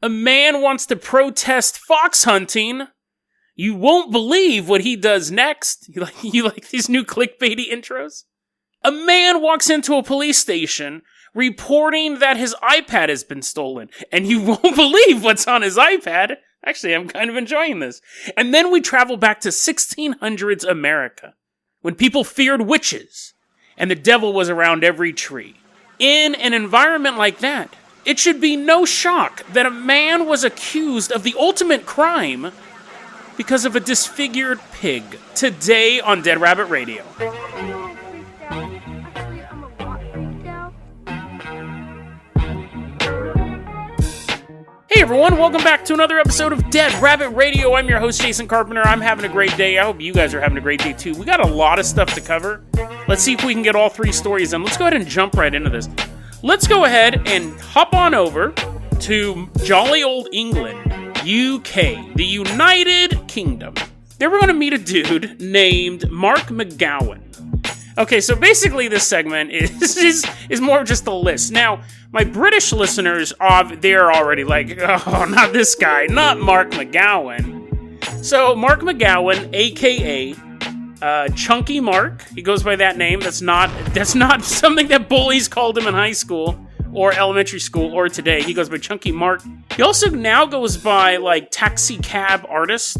A man wants to protest fox hunting. You won't believe what he does next. You like these new clickbaity intros? A man walks into a police station reporting that his iPad has been stolen. And you won't believe what's on his iPad. Actually, I'm kind of enjoying this. And then we travel back to 1600s America, when people feared witches, and the devil was around every tree. In an environment like that, it should be no shock that a man was accused of the ultimate crime because of a disfigured pig. Today on Dead Rabbit Radio. Hey everyone, welcome back to another episode of Dead Rabbit Radio. I'm your host, Jason Carpenter. I'm having a great day. I hope you guys are having a great day too. We got a lot of stuff to cover. Let's see if we can get all three stories in. Let's go ahead and jump right into this. Let's go ahead and hop on over to jolly old England, UK, the United Kingdom. There we're going to meet a dude named Mark McGowan. Okay, so basically this segment is more just a list. Now, my British listeners, they're already like, oh, not this guy, not Mark McGowan. So, Mark McGowan, a.k.a. Chunky Mark, he goes by that name. That's not something that bullies called him in high school, or elementary school, or today. He goes by Chunky Mark. He also now goes by, like, taxi cab artist,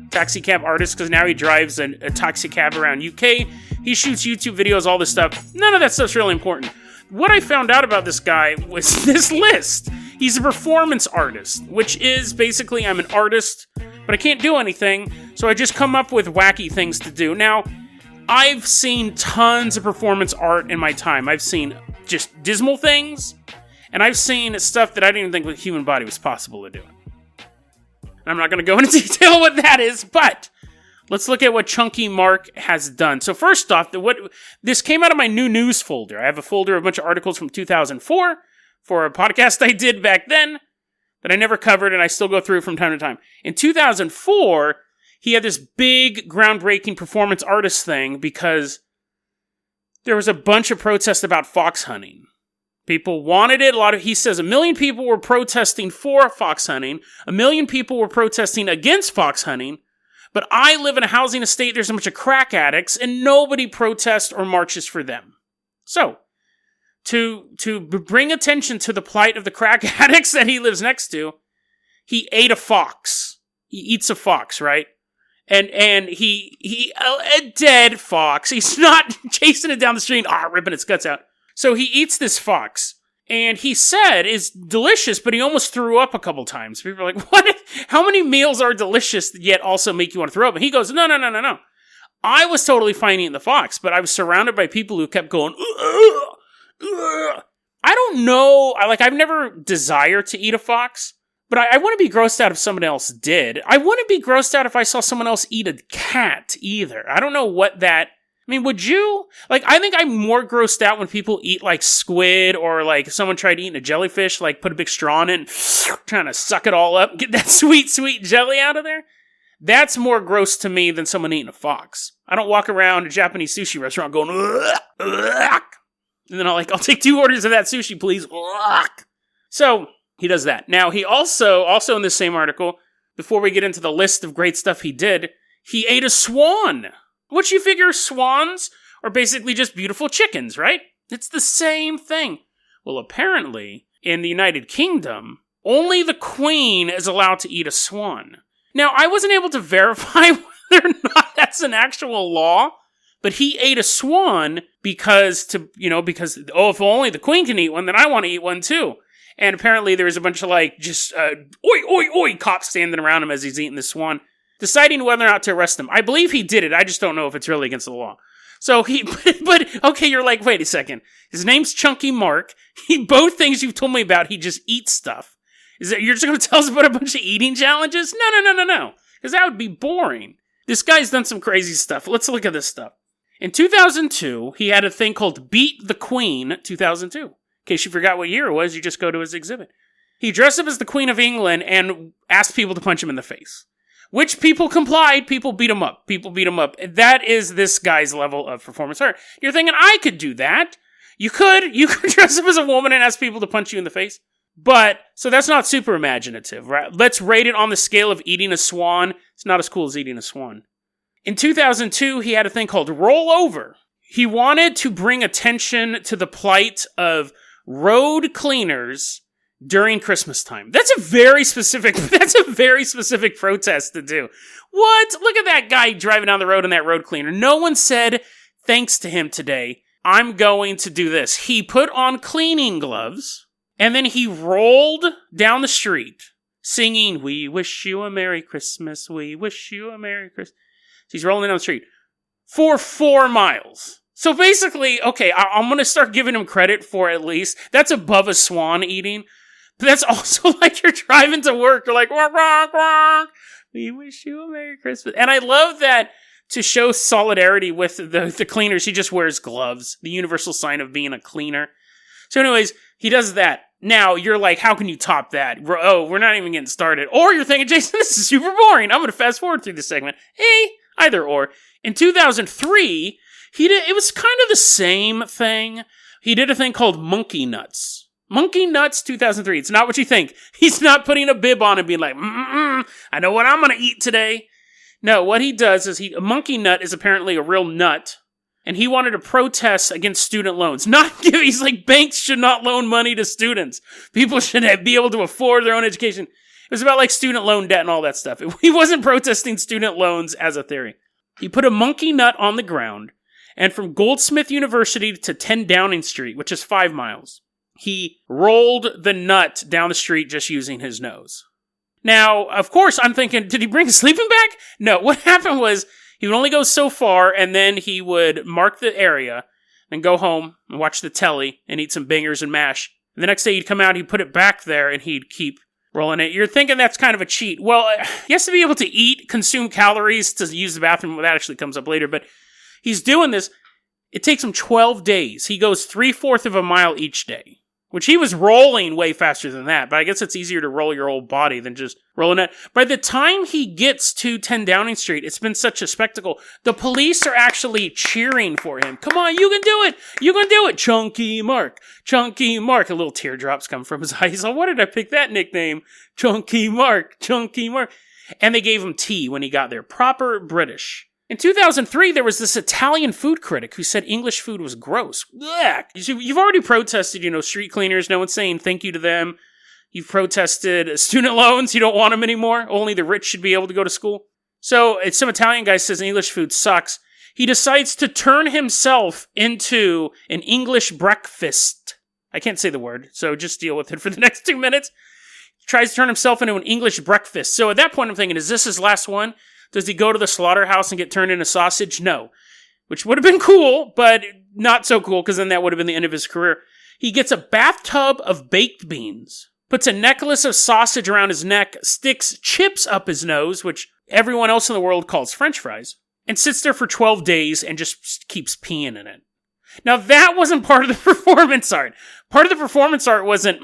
because now he drives a taxi cab around UK. He shoots YouTube videos, all this stuff. None of that stuff's really important. What I found out about this guy was this list. He's a performance artist, which is basically I'm an artist, but I can't do anything, so I just come up with wacky things to do. Now, I've seen tons of performance art in my time. I've seen just dismal things, and I've seen stuff that I didn't even think the human body was possible to do. I'm not going to go into detail what that is, but let's look at what Chunky Mark has done. So first off, this came out of my new news folder. I have a folder of a bunch of articles from 2004 for a podcast I did back then that I never covered, and I still go through from time to time. In 2004, he had this big, groundbreaking performance artist thing because there was a bunch of protests about fox hunting. People wanted it. He says 1 million people were protesting for fox hunting. 1 million people were protesting against fox hunting. But I live in a housing estate, there's a bunch of crack addicts, and nobody protests or marches for them. So, to bring attention to the plight of the crack addicts that he lives next to, he ate a fox. He eats a fox, right? And a dead fox. He's not chasing it down the street, ripping its guts out. So he eats this fox, and he said it's delicious, but he almost threw up a couple times. People are like, what? How many meals are delicious that yet also make you want to throw up? And he goes, no. I was totally fine eating the fox, but I was surrounded by people who kept going, ugh. I don't know. I've never desired to eat a fox, but I wouldn't be grossed out if someone else did. I wouldn't be grossed out if I saw someone else eat a cat either. I don't know what that... I mean, would you? I think I'm more grossed out when people eat, squid, or, someone tried eating a jellyfish, put a big straw in it and trying to suck it all up, get that sweet, sweet jelly out of there. That's more gross to me than someone eating a fox. I don't walk around a Japanese sushi restaurant going, ugh, ugh, and then I'll take 2 orders of that sushi, please. Ugh. So, he does that. Now, he also in this same article, before we get into the list of great stuff he did, he ate a swan. Which you figure swans are basically just beautiful chickens, right? It's the same thing. Well, apparently, in the United Kingdom, only the Queen is allowed to eat a swan. Now, I wasn't able to verify whether or not that's an actual law, but he ate a swan because if only the Queen can eat one, then I want to eat one too. And apparently there was a bunch of oi, oi, oi, cops standing around him as he's eating the swan, deciding whether or not to arrest him. I believe he did it. I just don't know if it's really against the law. So okay, you're like, wait a second. His name's Chunky Mark. Both things you've told me about, he just eats stuff. You're just going to tell us about a bunch of eating challenges? No. Because that would be boring. This guy's done some crazy stuff. Let's look at this stuff. In 2002, he had a thing called Beat the Queen 2002. In case you forgot what year it was, you just go to his exhibit. He dressed up as the Queen of England and asked people to punch him in the face. Which people complied, people beat him up. That is this guy's level of performance art. You're thinking, I could do that. You could dress up as a woman and ask people to punch you in the face. But, so that's not super imaginative, right? Let's rate it on the scale of eating a swan. It's not as cool as eating a swan. In 2002, he had a thing called roll over. He wanted to bring attention to the plight of road cleaners during Christmas time. That's a very specific protest to do. What? Look at that guy driving down the road in that road cleaner. No one said thanks to him today. I'm going to do this. He put on cleaning gloves, and then he rolled down the street singing, "We wish you a Merry Christmas, we wish you a Merry Christmas." So he's rolling down the street for 4 miles. So basically, okay, I'm going to start giving him credit for at least, that's above a swan eating, but that's also like you're driving to work, you're like, "Wonk, wonk, wonk. We wish you a Merry Christmas." And I love that to show solidarity with the cleaners, he just wears gloves, the universal sign of being a cleaner. So anyways, he does that. Now, you're like, how can you top that? We're not even getting started. Or you're thinking, Jason, this is super boring. I'm going to fast forward through this segment. Hey, either or. In 2003, it was kind of the same thing. He did a thing called Monkey Nuts. Monkey Nuts 2003. It's not what you think. He's not putting a bib on and being like, I know what I'm going to eat today. No, what he does is a monkey nut is apparently a real nut. And he wanted to protest against student loans. He's like, banks should not loan money to students. People should be able to afford their own education. It was about like student loan debt and all that stuff. He wasn't protesting student loans as a theory. He put a monkey nut on the ground, and from Goldsmith University to 10 Downing Street, which is 5 miles, he rolled the nut down the street just using his nose. Now, of course, I'm thinking, did he bring a sleeping bag? No, what happened was, he would only go so far, and then he would mark the area, and go home, and watch the telly, and eat some bangers and mash. And the next day he'd come out, he'd put it back there, and he'd keep rolling it. You're thinking that's kind of a cheat. Well, he has to be able to eat, consume calories to use the bathroom. That actually comes up later, but he's doing this. It takes him 12 days. He goes 3/4 of a mile each day. Which he was rolling way faster than that, but I guess it's easier to roll your whole body than just rolling it. By the time he gets to 10 Downing Street, it's been such a spectacle. The police are actually cheering for him. Come on, you can do it! You can do it! Chunky Mark! Chunky Mark! A little teardrops come from his eyes. Oh, why did I pick that nickname? Chunky Mark! Chunky Mark! And they gave him tea when he got there. Proper British. In 2003, there was this Italian food critic who said English food was gross. Ugh. You've already protested, street cleaners. No one's saying thank you to them. You've protested student loans. You don't want them anymore. Only the rich should be able to go to school. So some Italian guy says English food sucks. He decides to turn himself into an English breakfast. I can't say the word, so just deal with it for the next 2 minutes. He tries to turn himself into an English breakfast. So at that point, I'm thinking, is this his last one? Does he go to the slaughterhouse and get turned into sausage? No. Which would have been cool, but not so cool, because then that would have been the end of his career. He gets a bathtub of baked beans, puts a necklace of sausage around his neck, sticks chips up his nose, which everyone else in the world calls French fries, and sits there for 12 days and just keeps peeing in it. Now, that wasn't part of the performance art. Part of the performance art wasn't,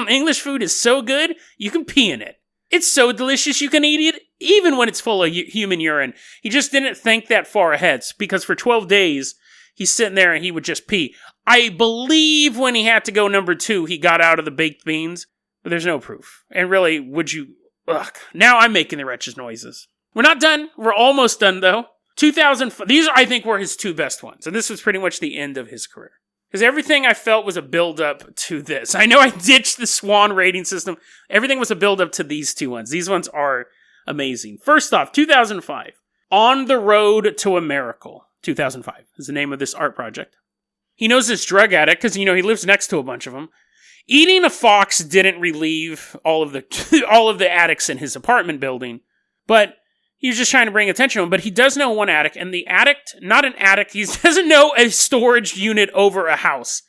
English food is so good, you can pee in it. It's so delicious you can eat it even when it's full of human urine. He just didn't think that far ahead, because for 12 days, he's sitting there and he would just pee. I believe when he had to go number 2, he got out of the baked beans, but there's no proof. And really, would you... Ugh. Now I'm making the wretched noises. We're not done. We're almost done, though. 2005. These, I think, were his 2 best ones. And this was pretty much the end of his career. Because everything I felt was a build-up to this. I know I ditched the Swan rating system. Everything was a build-up to these 2 ones. These ones are amazing. First off, 2005. On the Road to a Miracle. 2005 is the name of this art project. He knows this drug addict because, he lives next to a bunch of them. Eating a fox didn't relieve all of the addicts in his apartment building. But he was just trying to bring attention to him, but he does know one addict, and the addict, not an addict, he doesn't know a storage unit over a house.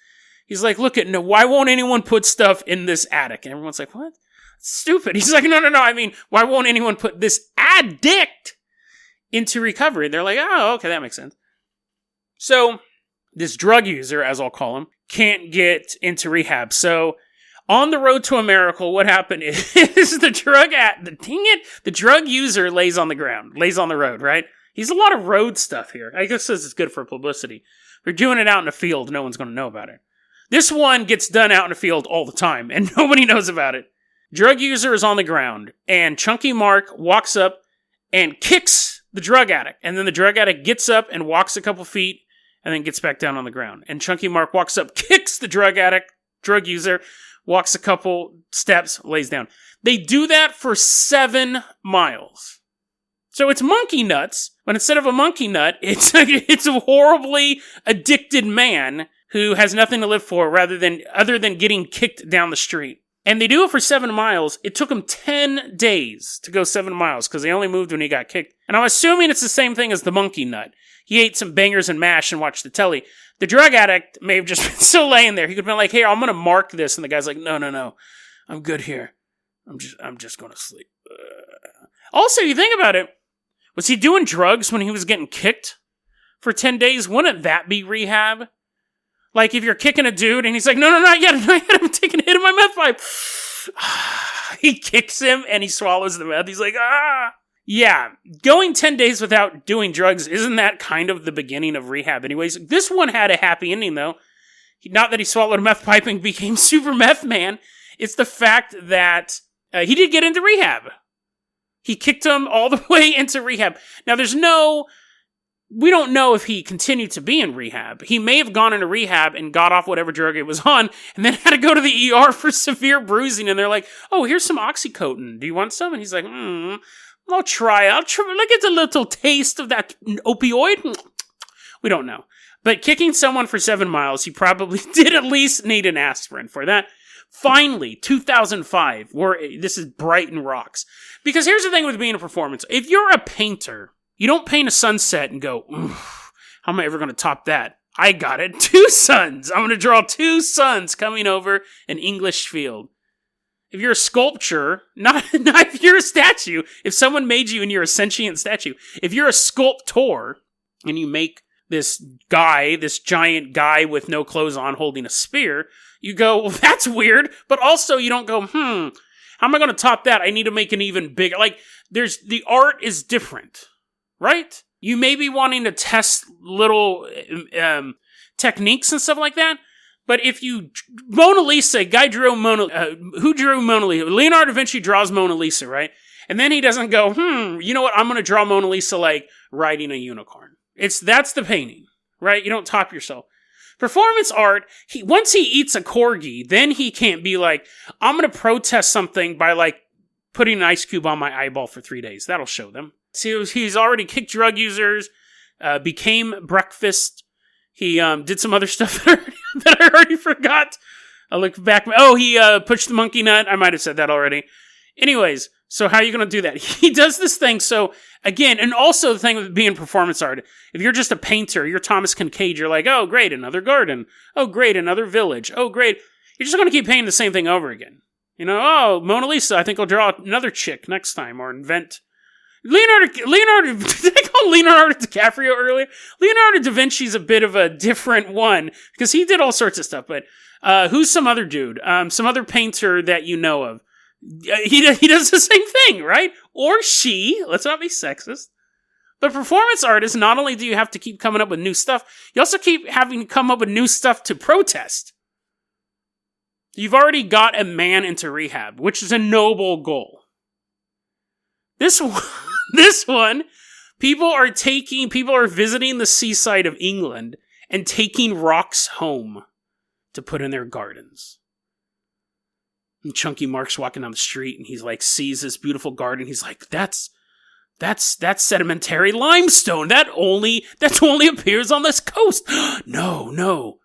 He's like, why won't anyone put stuff in this attic? And everyone's like, what? That's stupid. He's like, no, I mean, why won't anyone put this addict into recovery? And they're like, oh, okay, that makes sense. So, this drug user, as I'll call him, can't get into rehab. So, on the Road to a Miracle, what happened is the drug user lays on the ground, lays on the road, right? He's a lot of road stuff here. I guess this is good for publicity. If you're doing it out in the field, no one's going to know about it. This one gets done out in the field all the time, and nobody knows about it. Drug user is on the ground, and Chunky Mark walks up and kicks the drug addict. And then the drug addict gets up and walks a couple feet, and then gets back down on the ground. And Chunky Mark walks up, kicks the drug user, walks a couple steps, lays down. They do that for 7 miles. So it's monkey nuts, but instead of a monkey nut, it's a horribly addicted man who has nothing to live for other than getting kicked down the street. And they do it for 7 miles. It took him 10 days to go 7 miles because they only moved when he got kicked. And I'm assuming it's the same thing as the monkey nut. He ate some bangers and mash and watched the telly. The drug addict may have just been still laying there. He could have been like, "Hey, I'm going to mark this." And the guy's like, No. I'm good here. I'm just going to sleep. Also, you think about it. Was he doing drugs when he was getting kicked for 10 days? Wouldn't that be rehab? Like, if you're kicking a dude and he's like, no, not yet, I'm taking a hit of my meth pipe. He kicks him and he swallows the meth. He's like, ah. Yeah, going 10 days without doing drugs, isn't that kind of the beginning of rehab anyways? This one had a happy ending, though. Not that he swallowed a meth pipe and became super meth man. It's the fact that he did get into rehab. He kicked him all the way into rehab. Now, we don't know if he continued to be in rehab. He may have gone into rehab and got off whatever drug it was on, and then had to go to the ER for severe bruising, and they're like, "Oh, here's some Oxycontin. Do you want some?" And he's like, I'll try. Like, it's a little taste of that opioid. We don't know. But kicking someone for 7 miles, he probably did at least need an aspirin for that. Finally, 2005, this is Brighton rocks. Because here's the thing with being a performance. If you're a painter, you don't paint a sunset and go, how am I ever going to top that? I got it. 2 suns. I'm going to draw 2 suns coming over an English field. If you're a sculpture, not if you're a statue, if someone made you and you're a sentient statue, if you're a sculptor and you make this giant guy with no clothes on holding a spear, you go, well, that's weird, but also you don't go, how am I going to top that? I need to make an even bigger, the art is different, right? You may be wanting to test little techniques and stuff like that, but if you, Mona Lisa, who drew Mona Lisa? Leonardo da Vinci draws Mona Lisa, right? And then he doesn't go, you know what, I'm going to draw Mona Lisa like riding a unicorn. That's the painting, right? You don't top yourself. Performance art, once he eats a corgi, then he can't be like, I'm going to protest something by putting an ice cube on my eyeball for 3 days. That'll show them. See, he's already kicked drug users, became breakfast. He did some other stuff that I already forgot. I looked back. Oh, he pushed the monkey nut. I might have said that already. Anyways, so how are you going to do that? He does this thing. So again, and also the thing with being performance art, if you're just a painter, you're Thomas Kincaid, you're like, oh, great, another garden. Oh, great, another village. Oh, great. You're just going to keep painting the same thing over again. Oh, Mona Lisa, I think I'll draw another chick next time, or invent. Leonardo, did I call Leonardo DiCaprio earlier? Leonardo da Vinci's a bit of a different one, because he did all sorts of stuff, but who's some other dude? Some other painter that you know of? He does the same thing, right? Or she, let's not be sexist. But performance artists, not only do you have to keep coming up with new stuff, you also keep having to come up with new stuff to protest. You've already got a man into rehab, which is a noble goal. This one, people are visiting the seaside of England and taking rocks home to put in their gardens. And Chunky Mark's walking down the street and he's sees this beautiful garden. He's like, that's sedimentary limestone. That only appears on this coast. No.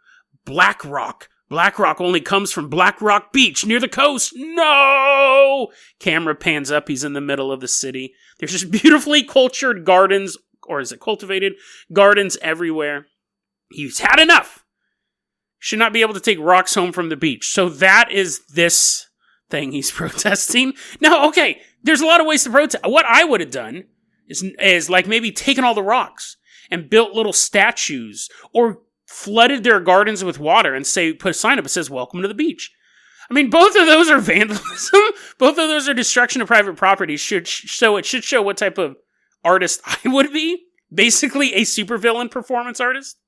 Black rock. Black rock only comes from Black Rock Beach near the coast. No! Camera pans up. He's in the middle of the city. There's just beautifully cultured gardens, or is it cultivated? Gardens everywhere. He's had enough. Should not be able to take rocks home from the beach. So that is this thing he's protesting. Now, okay, there's a lot of ways to protest. What I would have done is maybe taken all the rocks and built little statues, or flooded their gardens with water and put a sign up that says, "Welcome to the beach." I mean, both of those are vandalism. Both of those are destruction of private property. It should show what type of artist I would be. Basically, a supervillain performance artist.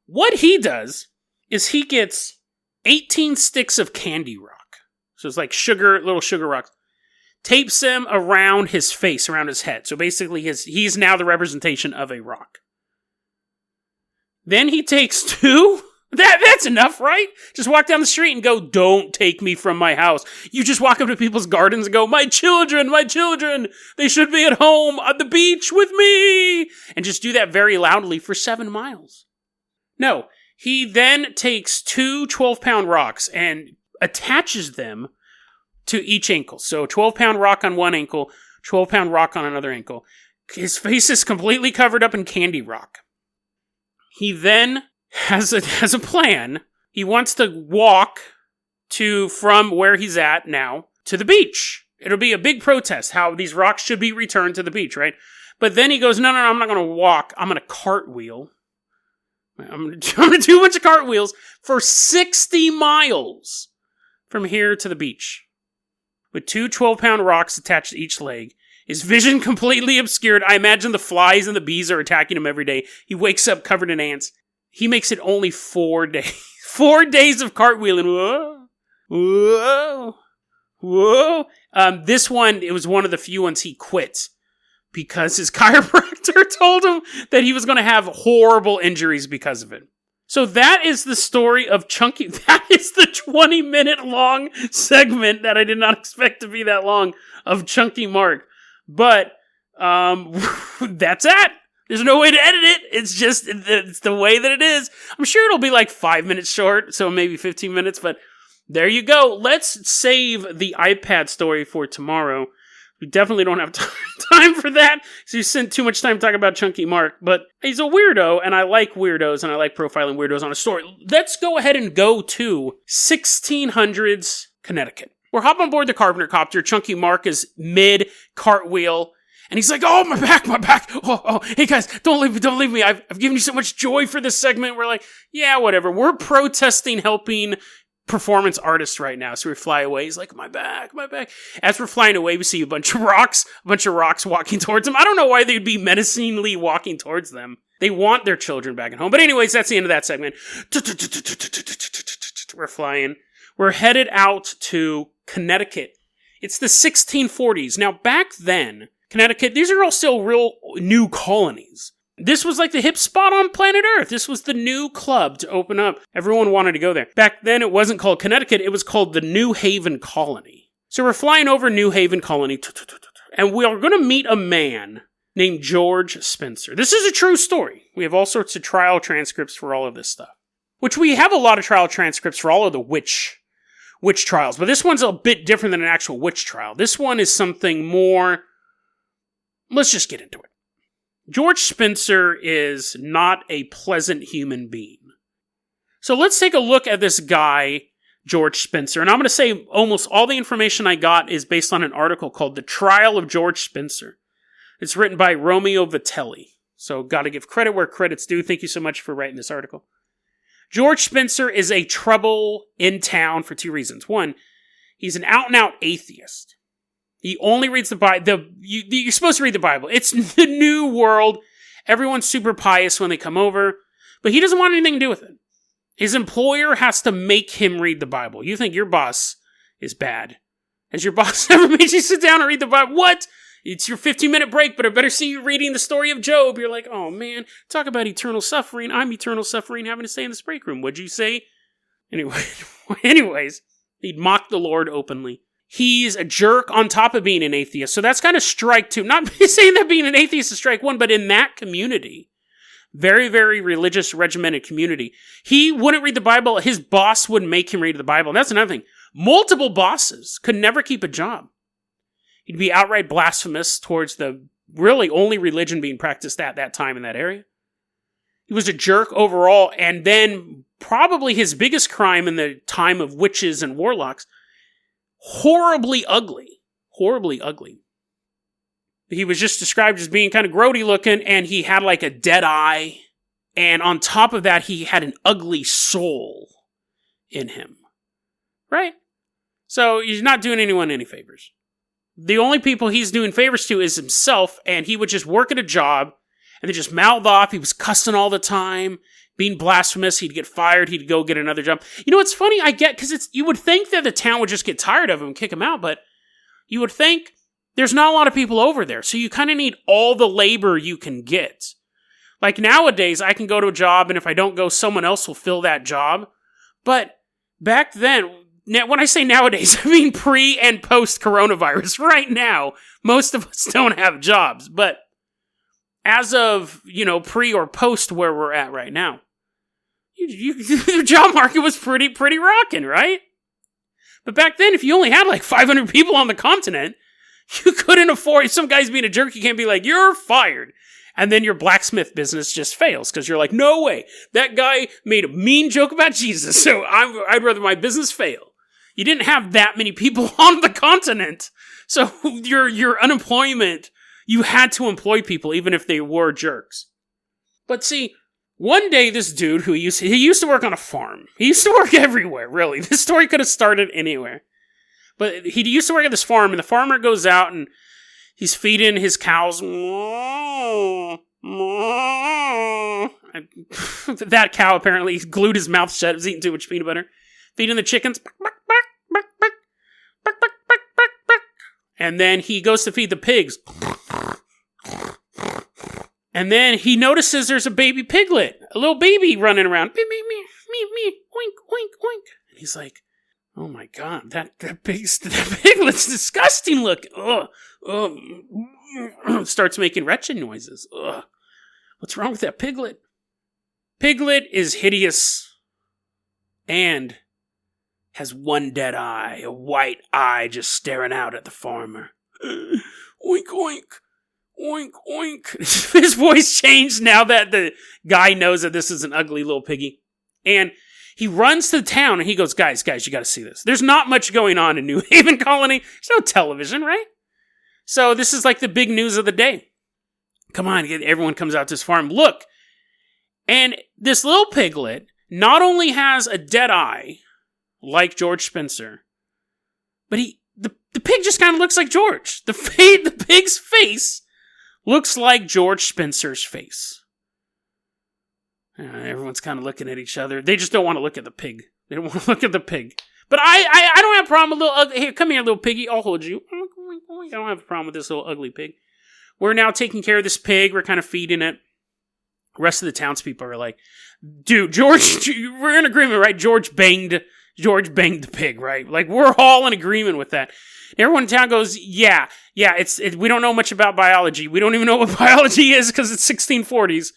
What he does is he gets 18 sticks of candy rock. So it's like little sugar rocks. Tapes them around his face, around his head. So basically he's now the representation of a rock. Then he takes 2... That's enough, right? Just walk down the street and go, don't take me from my house. You just walk up to people's gardens and go, my children, they should be at home on the beach with me. And just do that very loudly for 7 miles. No, he then takes 2 12-pound rocks and attaches them to each ankle. So 12-pound rock on one ankle, 12-pound rock on another ankle. His face is completely covered up in candy rock. He then has a plan. He wants to walk from where he's at now to the beach. It'll be a big protest how these rocks should be returned to the beach, right? But then he goes, no, I'm not going to walk. I'm going to cartwheel. I'm going to do a bunch of cartwheels for 60 miles from here to the beach. With 2 12-pound rocks attached to each leg. His vision completely obscured. I imagine the flies and the bees are attacking him every day. He wakes up covered in ants. He makes it only 4 days. 4 days of cartwheeling. Whoa. Whoa. Whoa. This one, it was one of the few ones he quit. Because his chiropractor told him that he was going to have horrible injuries because of it. So that is the story of Chunky. That is the 20-minute long segment that I did not expect to be that long of Chunky Mark. But that's it. There's no way to edit it. It's the way that it is. I'm sure it'll be like 5 minutes short, so maybe 15 minutes, but there you go. Let's save the iPad story for tomorrow. We definitely don't have time for that, so you spent too much time talking about Chunky Mark, but he's a weirdo, and I like weirdos, and I like profiling weirdos on a story. Let's go ahead and go to 1600s Connecticut. We're hopping on board the Carpenter copter. Chunky Mark is mid-cartwheel, and he's like, oh, my back. Oh, hey guys, don't leave me. I've given you so much joy for this segment. We're like, yeah, whatever. We're protesting helping performance artists right now. So we fly away. He's like, my back. As we're flying away, we see a bunch of rocks walking towards him. I don't know why they'd be menacingly walking towards them. They want their children back at home. But anyways, that's the end of that segment. We're flying. We're headed out to Connecticut. It's the 1640s. Now, back then, Connecticut, these are all still real new colonies. This was like the hip spot on planet Earth. This was the new club to open up. Everyone wanted to go there. Back then, it wasn't called Connecticut. It was called the New Haven Colony. So we're flying over New Haven Colony, and we are going to meet a man named George Spencer. This is a true story. We have all sorts of trial transcripts for all of this stuff. Which we have a lot of trial transcripts for all of the witch trials. But this one's a bit different than an actual witch trial. This one is something more... Let's just get into it. George Spencer is not a pleasant human being. So let's take a look at this guy, George Spencer. And I'm going to say almost all the information I got is based on an article called The Trial of George Spencer. It's written by Romeo Vitelli. So got to give credit where credit's due. Thank you so much for writing this article. George Spencer is a trouble in town for 2 reasons. One, he's an out-and-out atheist. He only reads the Bible. You're supposed to read the Bible. It's the new world. Everyone's super pious when they come over. But he doesn't want anything to do with it. His employer has to make him read the Bible. You think your boss is bad. Has your boss ever made you sit down and read the Bible? What? It's your 15-minute break, but I better see you reading the story of Job. You're like, oh man, talk about eternal suffering. I'm eternal suffering having to stay in this break room. What'd you say? Anyways, he'd mock the Lord openly. He's a jerk on top of being an atheist. So that's kind of strike two. Not saying that being an atheist is strike one, but in that community, very, very religious, regimented community, he wouldn't read the Bible. His boss wouldn't make him read the Bible. And that's another thing. Multiple bosses could never keep a job. He'd be outright blasphemous towards the really only religion being practiced at that time in that area. He was a jerk overall. And then probably his biggest crime in the time of witches and warlocks, horribly ugly. Horribly ugly. He was just described as being kind of grody looking, and he had like a dead eye. And on top of that, he had an ugly soul in him. Right? So he's not doing anyone any favors. The only people he's doing favors to is himself, and he would just work at a job and then just mouth off. He was cussing all the time, being blasphemous, he'd get fired, he'd go get another job. You know what's funny? I get, because you would think that the town would just get tired of him and kick him out, but you would think there's not a lot of people over there, so you kind of need all the labor you can get. Like nowadays, I can go to a job, and if I don't go, someone else will fill that job. But back then, when I say nowadays, I mean pre and post coronavirus. Right now, most of us don't have jobs, but as of, pre or post where we're at right now, the job market was pretty rocking, right? But back then, if you only had like 500 people on the continent, you couldn't afford, if some guy's being a jerk, you can't be like, you're fired. And then your blacksmith business just fails because you're like, no way, that guy made a mean joke about Jesus, so I'd rather my business fail. You didn't have that many people on the continent, so your unemployment, you had to employ people even if they were jerks. But see, one day this dude he used to work on a farm. He used to work everywhere, really. This story could have started anywhere. But he used to work at this farm, and the farmer goes out and he's feeding his cows. That cow apparently glued his mouth shut. Was eating too much peanut butter. Feeding the chickens. And then he goes to feed the pigs. And then he notices there's a baby piglet. A little baby running around. Me, oink, oink, oink. And he's like, oh my god, that piglet's disgusting looking. Starts making wretched noises. Ugh. What's wrong with that piglet? Piglet is hideous and has one dead eye, a white eye just staring out at the farmer. Oink, oink, oink, oink. His voice changed now that the guy knows that this is an ugly little piggy. And he runs to the town and he goes, guys, you gotta see this. There's not much going on in New Haven Colony. There's no television, right? So this is like the big news of the day. Come on, everyone comes out to this farm. Look. And this little piglet not only has a dead eye, like George Spencer, but the pig just kind of looks like George. The pig's face looks like George Spencer's face. Everyone's kind of looking at each other. They just don't want to look at the pig. They don't want to look at the pig. But I don't have a problem with little ugly. Here, come here, little piggy. I'll hold you. I don't have a problem with this little ugly pig. We're now taking care of this pig. We're kind of feeding it. The rest of the townspeople are like, dude, George, we're in agreement, right? George banged the pig, right? Like, we're all in agreement with that. Everyone in town goes, yeah, we don't know much about biology. We don't even know what biology is because it's 1640s.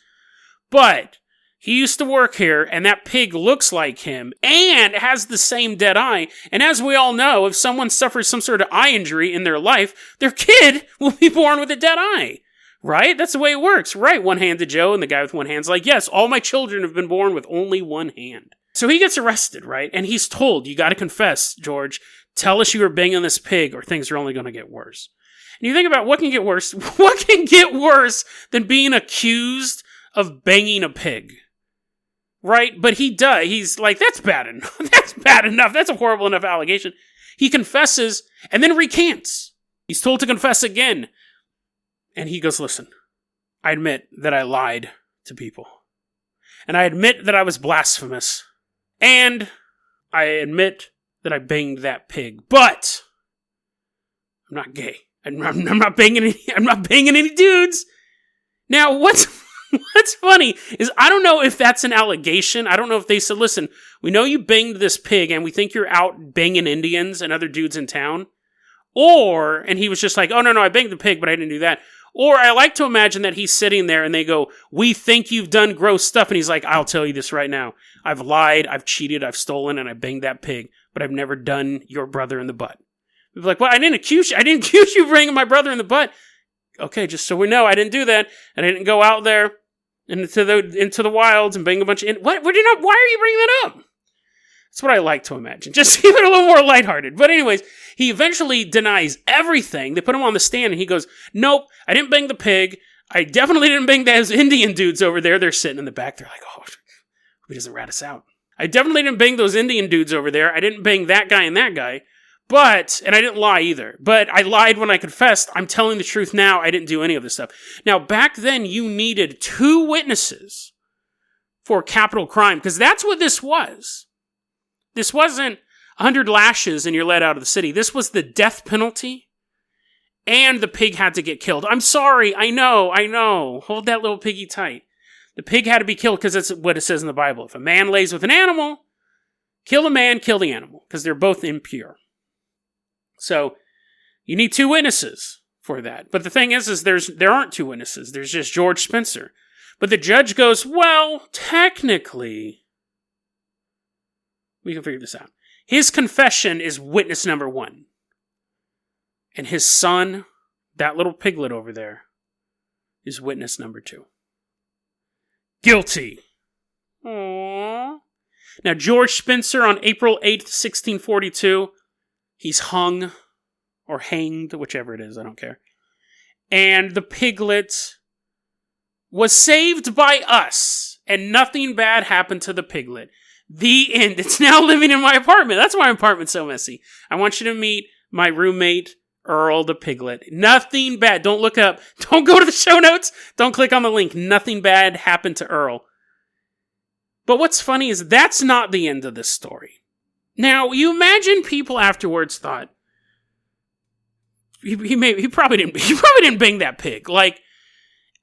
But he used to work here, and that pig looks like him, and has the same dead eye. And as we all know, if someone suffers some sort of eye injury in their life, their kid will be born with a dead eye. Right? That's the way it works, right? One-handed Joe, and the guy with one hand's like, yes, all my children have been born with only one hand. So he gets arrested, right? And he's told, you gotta confess, George. Tell us you were banging this pig, or things are only gonna get worse. And you think about what can get worse? What can get worse than being accused of banging a pig? Right? But he does. He's like, that's bad enough. That's bad enough. That's a horrible enough allegation. He confesses, and then recants. He's told to confess again. And he goes, listen, I admit that I lied to people. And I admit that I was blasphemous. And I admit that I banged that pig. But I'm not gay. I'm not banging any dudes. Now, what's funny is I don't know if that's an allegation. I don't know if they said, listen, we know you banged this pig and we think you're out banging Indians and other dudes in town. And he was just like, oh, no, I banged the pig, but I didn't do that. Or I like to imagine that he's sitting there and they go, we think you've done gross stuff. And he's like, I'll tell you this right now. I've lied, I've cheated, I've stolen, and I banged that pig, but I've never done your brother in the butt. We'd be like, well, I didn't accuse you of banging my brother in the butt. Okay, just so we know, I didn't do that. And I didn't go out there into the wilds and bang a bunch of... Why are you bringing that up? That's what I like to imagine. Just keep it a little more lighthearted. But anyways, he eventually denies everything. They put him on the stand and he goes, nope, I didn't bang the pig. I definitely didn't bang those Indian dudes over there. They're sitting in the back. They're like, oh, he doesn't rat us out. I definitely didn't bang those Indian dudes over there. I didn't bang that guy and that guy. And I didn't lie either. But I lied when I confessed. I'm telling the truth now. I didn't do any of this stuff. Now, back then, you needed 2 witnesses for capital crime, because that's what this was. This wasn't 100 lashes and you're let out of the city. This was the death penalty, and the pig had to get killed. I'm sorry, I know. Hold that little piggy tight. The pig had to be killed because that's what it says in the Bible. If a man lays with an animal, kill the man, kill the animal, because they're both impure. So, you need 2 witnesses for that. But the thing is there aren't 2 witnesses. There's just George Spencer. But the judge goes, well, technically, we can figure this out. His confession is witness number 1. And his son, that little piglet over there, is witness number 2. Guilty. Aww. Now, George Spencer, on April 8th, 1642, he's hung or hanged, whichever it is, I don't care. And the piglet was saved by us, and nothing bad happened to the piglet. The end. It's now living in my apartment. That's why my apartment's so messy. I want you to meet my roommate, Earl the piglet. Nothing bad. Don't look up. Don't go to the show notes. Don't click on the link. Nothing bad happened to Earl. But what's funny is that's not the end of this story. Now, you imagine people afterwards thought, he probably didn't bang that pig. Like,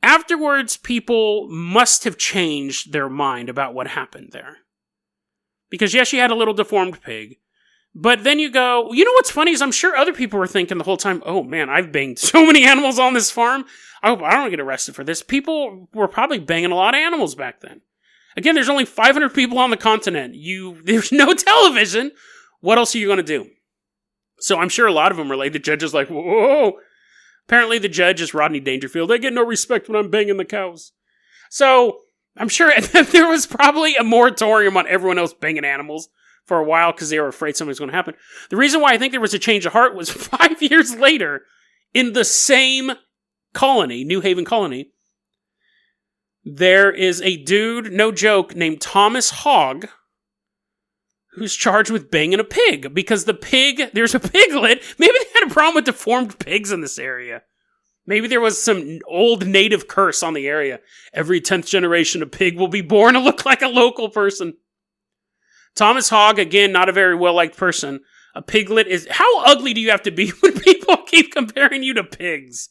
afterwards, people must have changed their mind about what happened there. Because yes, you had a little deformed pig. But then you go, you know what's funny is I'm sure other people were thinking the whole time, oh man, I've banged so many animals on this farm. I hope I don't get arrested for this. People were probably banging a lot of animals back then. Again, there's only 500 people on the continent. There's no television. What else are you going to do? So I'm sure a lot of them were like, the judge is like, whoa. Apparently the judge is Rodney Dangerfield. I get no respect when I'm banging the cows. So I'm sure there was probably a moratorium on everyone else banging animals for a while because they were afraid something was going to happen. The reason why I think there was a change of heart was 5 years later, in the same colony, New Haven colony, there is a dude, no joke, named Thomas Hogg, who's charged with banging a pig. Because there's a piglet. Maybe they had a problem with deformed pigs in this area. Maybe there was some old native curse on the area. Every 10th generation of pig will be born to look like a local person. Thomas Hogg, again, not a very well-liked person. A piglet is... How ugly do you have to be when people keep comparing you to pigs?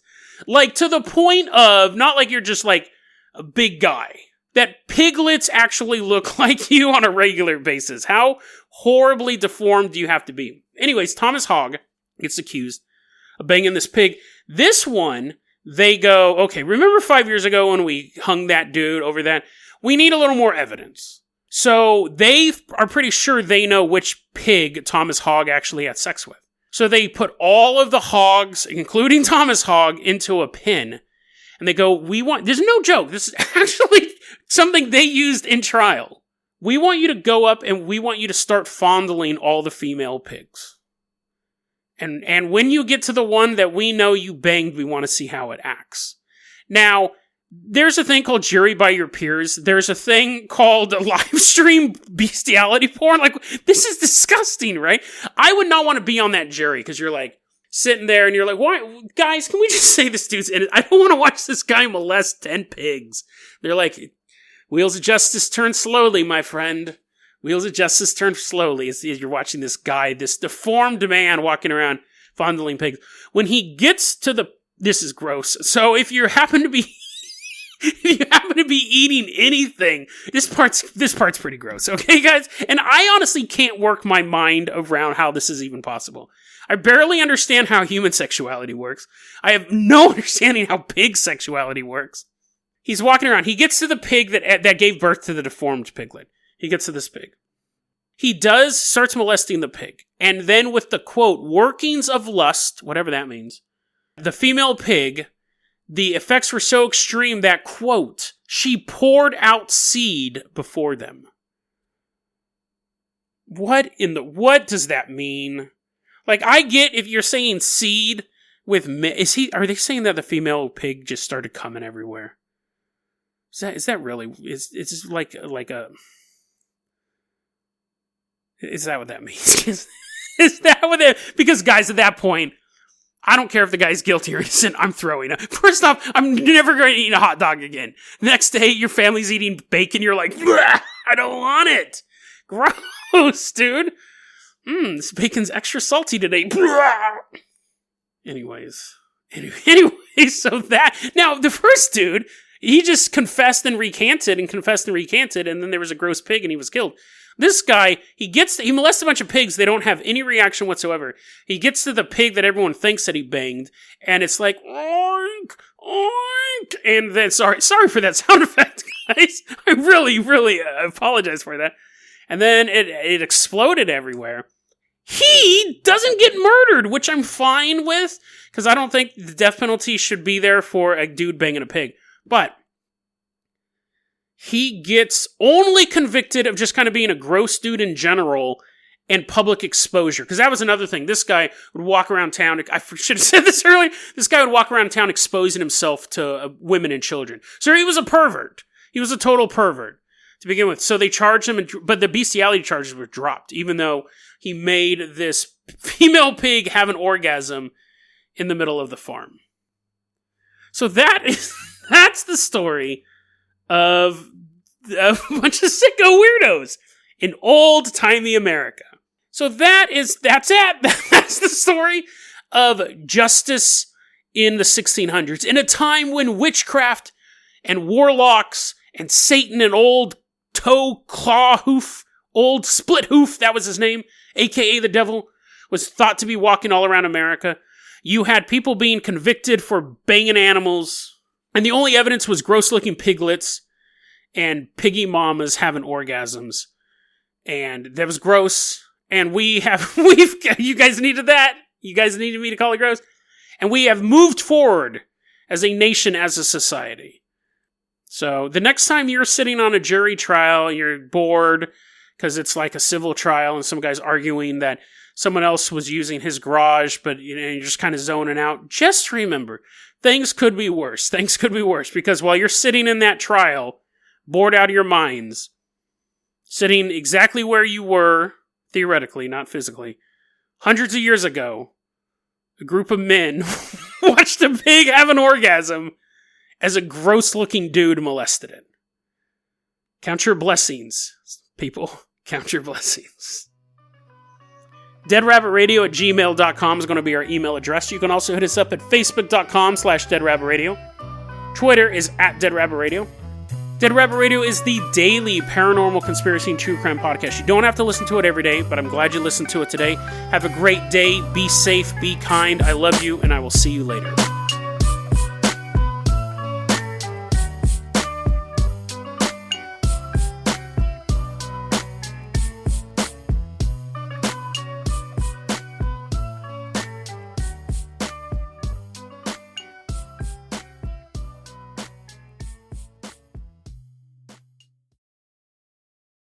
Like, to the point of... Not like you're just, like, a big guy. That piglets actually look like you on a regular basis. How horribly deformed do you have to be? Anyways, Thomas Hogg gets accused of banging this pig. This one, they go, okay, remember 5 years ago when we hung that dude over that? We need a little more evidence. So they are pretty sure they know which pig Thomas Hogg actually had sex with. So they put all of the hogs, including Thomas Hogg, into a pen. And they go, there's no joke. This is actually something they used in trial. We want you to go up and we want you to start fondling all the female pigs. And when you get to the one that we know you banged, we want to see how it acts. Now, there's a thing called jury by your peers. There's a thing called live stream bestiality porn. Like, this is disgusting, right? I would not want to be on that jury because you're like sitting there and you're like, why, guys, can we just say this dude's in it? I don't want to watch this guy molest 10 pigs. They're like, wheels of justice turn slowly, my friend. Wheels of justice turn slowly as you're watching this guy, this deformed man walking around fondling pigs. When he gets to this is gross. So if you happen to be eating anything, this part's pretty gross, okay, guys? And I honestly can't work my mind around how this is even possible. I barely understand how human sexuality works. I have no understanding how pig sexuality works. He's walking around. He gets to the pig that gave birth to the deformed piglet. He gets to this pig. He starts molesting the pig. And then with the quote, workings of lust, whatever that means, the female pig, the effects were so extreme that, quote, she poured out seed before them. What does that mean? Like, I get if you're saying seed with, are they saying that the female pig just started coming everywhere? Is that really, is like a, is that what that means? Is that what because guys, at that point, I don't care if the guy's guilty or innocent, I'm throwing up. First off, I'm never going to eat a hot dog again. Next day, your family's eating bacon, you're like, I don't want it. Gross, dude. This bacon's extra salty today. Anyways, so that... Now, the first dude, he just confessed and recanted, and then there was a gross pig and he was killed. This guy, he molests a bunch of pigs. They don't have any reaction whatsoever. He gets to the pig that everyone thinks that he banged, and it's like, oink, oink. And then, sorry for that sound effect, guys. I really apologize for that. And then it exploded everywhere. He doesn't get murdered, which I'm fine with, because I don't think the death penalty should be there for a dude banging a pig. But he gets only convicted of just kind of being a gross dude in general and public exposure. Because that was another thing. This guy would walk around town. I should have said this earlier. This guy would walk around town exposing himself to women and children. So he was a pervert. He was a total pervert to begin with. So they charged him, but the bestiality charges were dropped, even though he made this female pig have an orgasm in the middle of the farm. So that's the story of a bunch of sicko weirdos in old-timey America. So that's it. That's the story of justice in the 1600s, in a time when witchcraft and warlocks and Satan and old old split hoof, that was his name, aka the devil, was thought to be walking all around America. You had people being convicted for banging animals, and the only evidence was gross-looking piglets and piggy mamas having orgasms. And that was gross. And you guys needed that. You guys needed me to call it gross. And we have moved forward as a nation, as a society. So the next time you're sitting on a jury trial and you're bored because it's like a civil trial and some guy's arguing that someone else was using his garage, but you're just kind of zoning out, just remember, things could be worse. Things could be worse, because while you're sitting in that trial, bored out of your minds, sitting exactly where you were, theoretically, not physically, hundreds of years ago, a group of men watched a pig have an orgasm as a gross-looking dude molested it. Count your blessings, people. Count your blessings. DeadRabbitRadio@gmail.com is going to be our email address. You can also hit us up at Facebook.com/DeadRabbitRadio. Twitter is @DeadRabbitRadio. Dead Rabbit Radio is the daily paranormal conspiracy and true crime podcast. You don't have to listen to it every day, but I'm glad you listened to it today. Have a great day. Be safe. Be kind. I love you, and I will see you later.